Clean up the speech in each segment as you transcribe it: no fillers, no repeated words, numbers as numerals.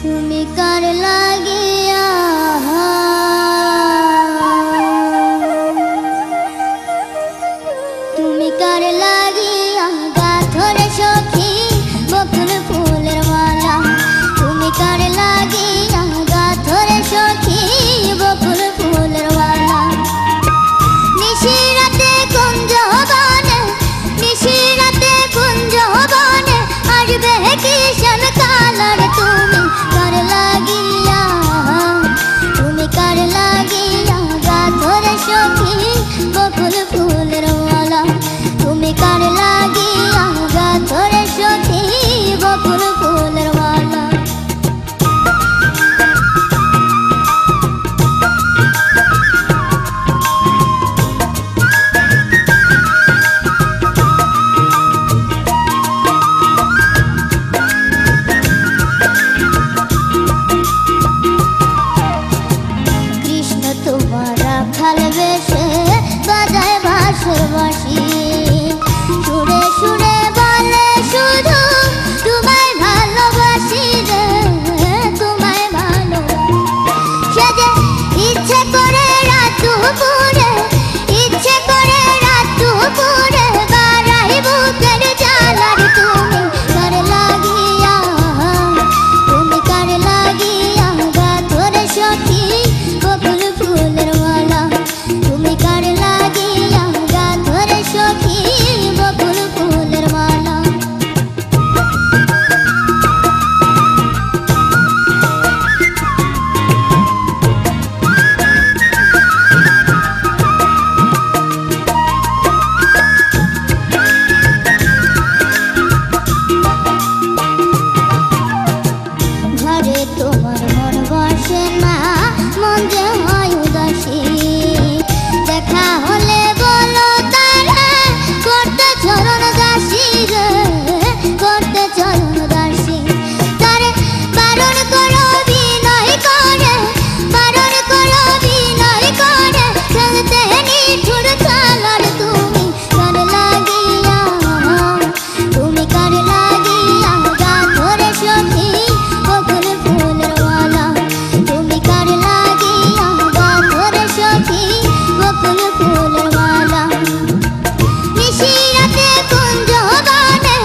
তুমি কার লাগিয়া তুমি কার লাগিয়া গাথরে সখী বকুল ফুলের মালা তুমি কার লাগিয়া গাথরে সখী বকুল ফুলের মালা নিশিরাতে কুঞ্জ বনে নিশিরাতে কুঞ্জ বনে আসবে কিষান কালার তুমি কার লাগিয়া গাথরে সখী বকুল ফুলের মালা তুমি কার লাগিয়া গাথরে সখী বকুল ফুলের মালা তোমারা ভালোবেসে বাজায় বাঁশির বাঁশি সুরে সুরে বলে শুধু তোমায় ভালোবাসি রে তোমায় ভালো সে যে ইচ্ছে করে রাত দুপুরে ইচ্ছে করে রাত দুপুরে বাড়াই বুকের জ্বালার তুমি কার লাগিয়া গাথরে সখী বকুল ফুলের মালা তুমি কার লাগিয়া গাথরে সখী বকুল ফুলের মালা ঘরে তোমার মন বসে না মন যে হয় উদাসী দেখা হলে বলো তারা করতে চরণ দাসী রে করতে চরণ দাসী তারে বারণ করো বিনয় করে বারণ করো বিনয় করে খেলতে নিঠুর চালার তুমি কার লাগিয়া গাথরে সখী বকুল ফুলের মালা তুমি কার লাগিয়া গাথরে সখী বকুল ফুলের মালা নিশিরাতে কুঞ্জ বনে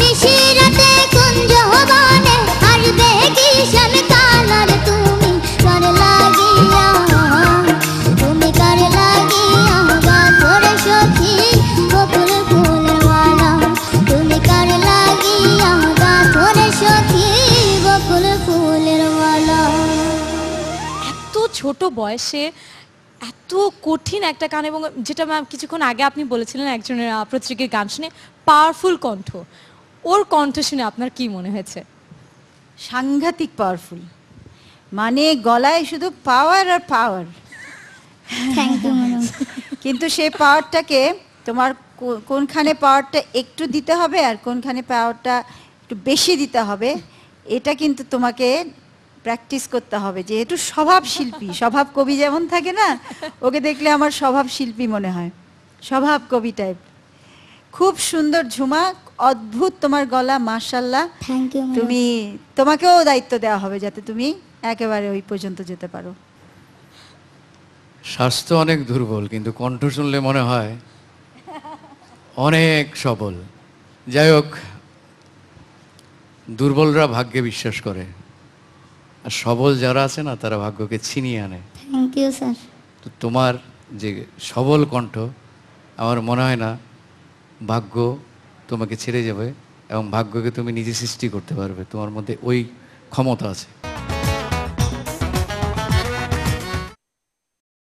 নিশিরাতে কুঞ্জ বনে আসবে কিষান কালার তুমি কার লাগিয়া গাথরে সখী বকুল ফুলের মালা তুমি কার লাগিয়া গাথরে সখী বকুল ফুলের মালা এত ছোট বয়সে এত কঠিন একটা গান এবং যেটা ম্যাম কিছুক্ষণ আগে আপনি বলেছিলেন একজনের প্রত্যেকের গান শুনে পাওয়ারফুল কণ্ঠ ওর কণ্ঠ শুনে আপনার কি মনে হয়েছে? সাংঘাতিক পাওয়ারফুল মানে গলায় শুধু পাওয়ার আর পাওয়ার থ্যাংক ইউ ম্যাডাম কিন্তু সেই পাওয়ারটাকে তোমার কোনখানে পাওয়ারটা একটু দিতে হবে আর কোনখানে পাওয়ারটা একটু বেশি দিতে হবে এটা কিন্তু তোমাকে প্র্যাকটিস করতে হবে যেহেতু স্বভাব শিল্পী স্বভাব কবি যেমন থাকে না ওকে দেখলে আমার স্বভাব শিল্পী মনে হয় স্বভাব কবি টাইপ খুব সুন্দর ঝুমা অদ্ভুত তোমার গলা মাশাআল্লাহ থ্যাংক ইউ তুমি তোমাকেও দায়িত্ব দেওয়া হবে যাতে তুমি একেবারে ওই পর্যন্ত যেতে পারো স্বাস্থ্য অনেক দুর্বল কিন্তু কণ্ঠ শুনলে মনে হয় অনেক সবল যাই হোক দুর্বলরা ভাগ্যে বিশ্বাস করে আর সবল যারা আছে না তারা ভাগ্যকে ছিনিয়ে আনে থ্যাংক ইউ স্যার তো তোমার যে সবল কণ্ঠ আমার মনে হয় না ভাগ্য তোমাকে ছেড়ে যাবে এবং ভাগ্যকে তুমি নিজে সৃষ্টি করতে পারবে তোমার মধ্যে ওই ক্ষমতা আছে